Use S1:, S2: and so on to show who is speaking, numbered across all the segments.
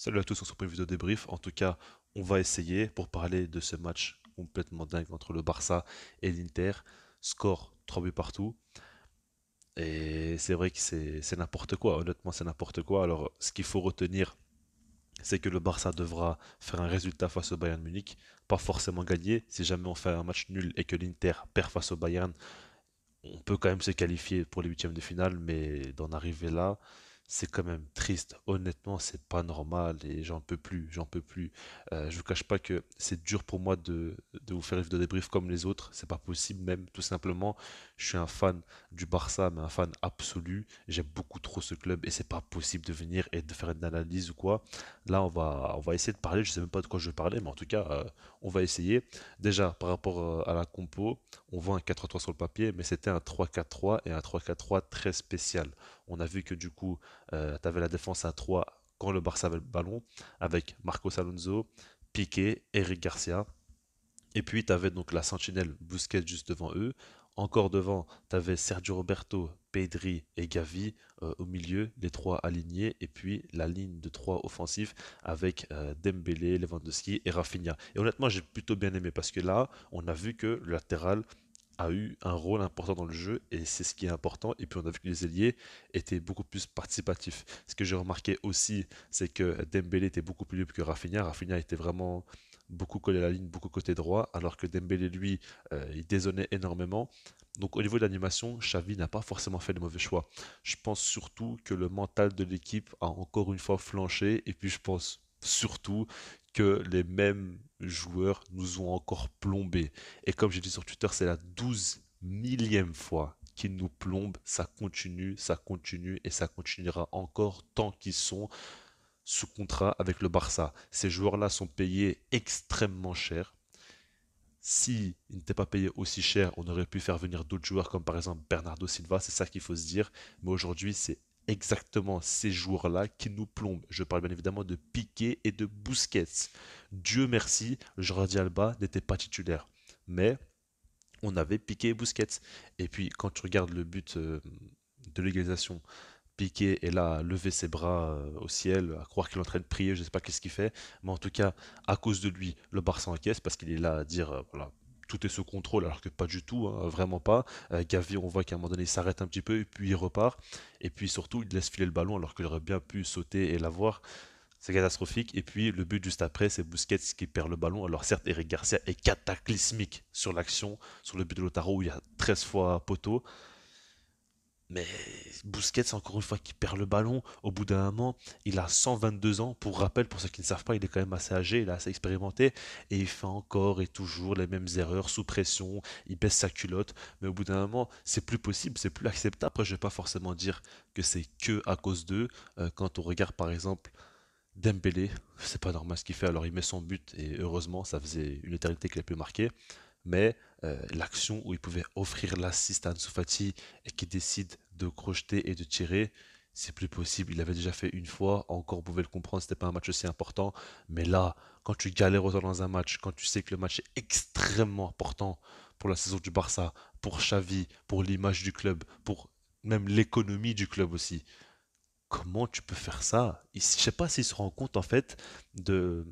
S1: Salut à tous, on se retrouve pour une vidéo débrief. En tout cas, on va essayer pour parler de ce match complètement dingue entre le Barça et l'Inter. Score 3 buts partout. Et c'est vrai que c'est n'importe quoi, honnêtement c'est n'importe quoi. Alors ce qu'il faut retenir, c'est que le Barça devra faire un résultat face au Bayern Munich, pas forcément gagner. Si jamais on fait un match nul et que l'Inter perd face au Bayern, on peut quand même se qualifier pour les huitièmes de finale, mais d'en arriver là, c'est quand même triste. Honnêtement, c'est pas normal et j'en peux plus, j'en peux plus. Je vous cache pas que c'est dur pour moi de vous faire une vidéo débrief comme les autres. C'est pas possible même, tout simplement. Je suis un fan du Barça, mais un fan absolu. J'aime beaucoup trop ce club et c'est pas possible de venir et de faire une analyse ou quoi. Là, on va essayer de parler. Je sais même pas de quoi je vais parler, mais en tout cas, on va essayer. Déjà, par rapport à la compo, on voit un 4-3 sur le papier, mais c'était un 3-4-3 et un 3-4-3 très spécial. On a vu que du coup, tu avais la défense à 3 quand le Barça avait le ballon, avec Marcos Alonso, Piqué, Eric Garcia. Et puis, tu avais donc la sentinelle Busquets juste devant eux. Encore devant, tu avais Sergio Roberto, Pedri et Gavi au milieu, les trois alignés. Et puis, la ligne de trois offensifs avec Dembélé, Lewandowski et Rafinha. Et honnêtement, j'ai plutôt bien aimé parce que là, on a vu que le latéral a eu un rôle important dans le jeu et c'est ce qui est important. Et puis on a vu que les ailiers étaient beaucoup plus participatifs. Ce que j'ai remarqué aussi, c'est que Dembélé était beaucoup plus libre que Rafinha. Rafinha était vraiment beaucoup collé à la ligne, beaucoup côté droit, alors que Dembélé, lui, il dézonnait énormément. Donc au niveau de l'animation, Xavi n'a pas forcément fait de mauvais choix. Je pense surtout que le mental de l'équipe a encore une fois flanché, et puis je pense surtout que les mêmes joueurs nous ont encore plombés. Et comme j'ai dit sur Twitter, c'est la 12 millième fois qu'ils nous plombent. Ça continue et ça continuera encore tant qu'ils sont sous contrat avec le Barça. Ces joueurs-là sont payés extrêmement cher. Si ils n'étaient pas payés aussi cher, on aurait pu faire venir d'autres joueurs comme par exemple Bernardo Silva, c'est ça qu'il faut se dire. Mais aujourd'hui, c'est exactement ces joueurs-là qui nous plombent. Je parle bien évidemment de Piqué et de Busquets. Dieu merci, Jordi Alba n'était pas titulaire. Mais on avait Piqué et Busquets. Et puis quand tu regardes le but de l'égalisation, Piqué est là à lever ses bras au ciel, à croire qu'il est en train de prier, je ne sais pas qu'est-ce qu'il fait, mais en tout cas, à cause de lui, le Barça encaisse parce qu'il est là à dire voilà, tout est sous contrôle, alors que pas du tout, hein, vraiment pas. Gavi, on voit qu'à un moment donné, il s'arrête un petit peu et puis il repart. Et puis surtout, il laisse filer le ballon alors qu'il aurait bien pu sauter et l'avoir. C'est catastrophique. Et puis le but juste après, c'est Busquets qui perd le ballon. Alors certes, Eric Garcia est cataclysmique sur l'action, sur le but de Lautaro où il y a 13 fois poteau. Mais Busquets, encore une fois, qui perd le ballon, au bout d'un moment, il a 122 ans. Pour rappel, pour ceux qui ne savent pas, il est quand même assez âgé, il est assez expérimenté. Et il fait encore et toujours les mêmes erreurs sous pression. Il baisse sa culotte. Mais au bout d'un moment, c'est plus possible, c'est plus acceptable. Après, je ne vais pas forcément dire que c'est que à cause d'eux. Quand on regarde, par exemple, Dembélé, c'est pas normal ce qu'il fait. Alors, il met son but et heureusement, ça faisait une éternité qu'il a pu marquer, mais l'action où il pouvait offrir l'assist à Ansu Fati et qui décide de crocheter et de tirer, c'est plus possible. Il avait déjà fait une fois, encore vous pouvez le comprendre, c'était pas un match aussi important, mais là, quand tu galères autant dans un match, quand tu sais que le match est extrêmement important pour la saison du Barça, pour Xavi, pour l'image du club, pour même l'économie du club aussi, comment tu peux faire ça? Je sais pas s'il se rend compte en fait de,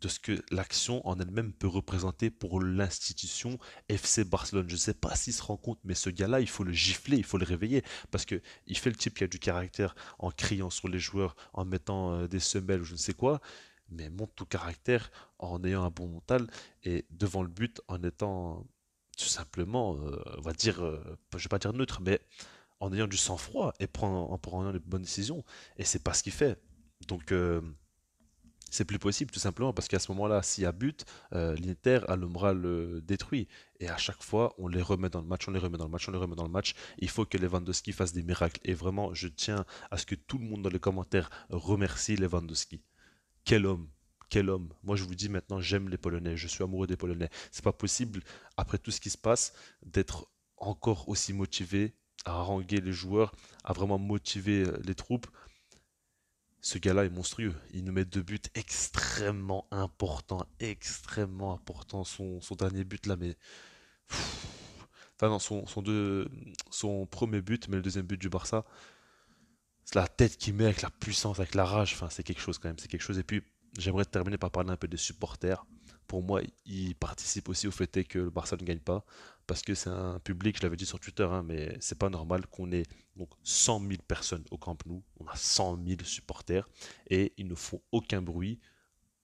S1: de ce que l'action en elle-même peut représenter pour l'institution FC Barcelone. Je ne sais pas s'il se rend compte, mais ce gars-là, il faut le gifler, il faut le réveiller, parce que il fait le type qui a du caractère en criant sur les joueurs, en mettant des semelles ou je ne sais quoi, mais montre tout caractère en ayant un bon mental et devant le but en étant tout simplement, on va dire, je vais pas dire neutre, mais en ayant du sang-froid et en prenant les bonnes décisions. Et c'est pas ce qu'il fait. Donc c'est plus possible tout simplement parce qu'à ce moment-là, s'il y a but, l'Inter a le moral détruit. Et à chaque fois, on les remet dans le match, on les remet dans le match, on les remet dans le match. Il faut que Lewandowski fasse des miracles. Et vraiment, je tiens à ce que tout le monde dans les commentaires remercie Lewandowski. Quel homme! Quel homme! Moi, je vous dis maintenant, j'aime les Polonais. Je suis amoureux des Polonais. C'est pas possible, après tout ce qui se passe, d'être encore aussi motivé à haranguer les joueurs, à vraiment motiver les troupes. Ce gars-là est monstrueux. Il nous met deux buts extrêmement importants. Extrêmement importants. Son dernier but là, mais. Enfin, non, son premier but, mais le deuxième but du Barça, c'est la tête qu'il met avec la puissance, avec la rage, enfin c'est quelque chose quand même, c'est quelque chose. Et puis j'aimerais terminer par parler un peu des supporters. Pour moi, ils participent aussi au fait est que le Barça ne gagne pas, parce que c'est un public, je l'avais dit sur Twitter, hein, mais c'est pas normal qu'on ait donc 100 000 personnes au Camp Nou, on a 100 000 supporters, et ils ne font aucun bruit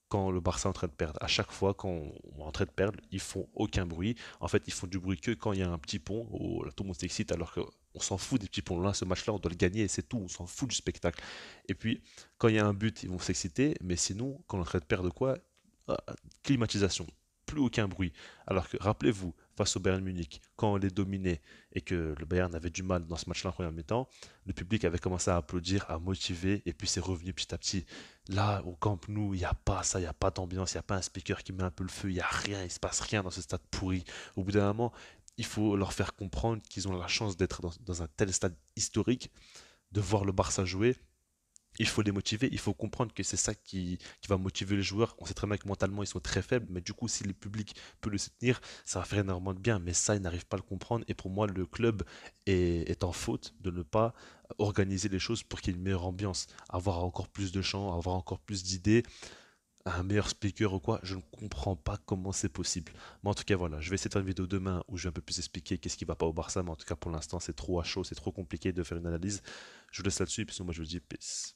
S1: quand le Barça est en train de perdre. À chaque fois qu'on est en train de perdre, ils font aucun bruit. En fait, ils font du bruit que quand il y a un petit pont où là, tout le monde s'excite alors qu'on s'en fout des petits ponts. Là, ce match-là, on doit le gagner et c'est tout. On s'en fout du spectacle. Et puis, quand il y a un but, ils vont s'exciter. Mais sinon, quand on est en train de perdre quoi, ah, climatisation. Plus aucun bruit. Alors que, rappelez-vous, face au Bayern Munich, quand on les dominait et que le Bayern avait du mal dans ce match-là en première mi-temps, le public avait commencé à applaudir, à motiver, et puis c'est revenu petit à petit. Là, au Camp Nou, il n'y a pas ça, il n'y a pas d'ambiance, il n'y a pas un speaker qui met un peu le feu, il n'y a rien, il se passe rien dans ce stade pourri. Au bout d'un moment, il faut leur faire comprendre qu'ils ont la chance d'être dans un tel stade historique, de voir le Barça jouer. Il faut les motiver, il faut comprendre que c'est ça qui va motiver les joueurs. On sait très bien que mentalement ils sont très faibles, mais du coup, si le public peut le soutenir, ça va faire énormément de bien. Mais ça, ils n'arrivent pas à le comprendre. Et pour moi, le club est en faute de ne pas organiser les choses pour qu'il y ait une meilleure ambiance, avoir encore plus de chants, avoir encore plus d'idées, un meilleur speaker ou quoi, je ne comprends pas comment c'est possible. Mais en tout cas, voilà, je vais essayer de faire une vidéo demain où je vais un peu plus expliquer qu'est-ce qui va pas au Barça, mais en tout cas, pour l'instant, c'est trop à chaud, c'est trop compliqué de faire une analyse. Je vous laisse là-dessus, et puis sinon, moi, je vous dis peace.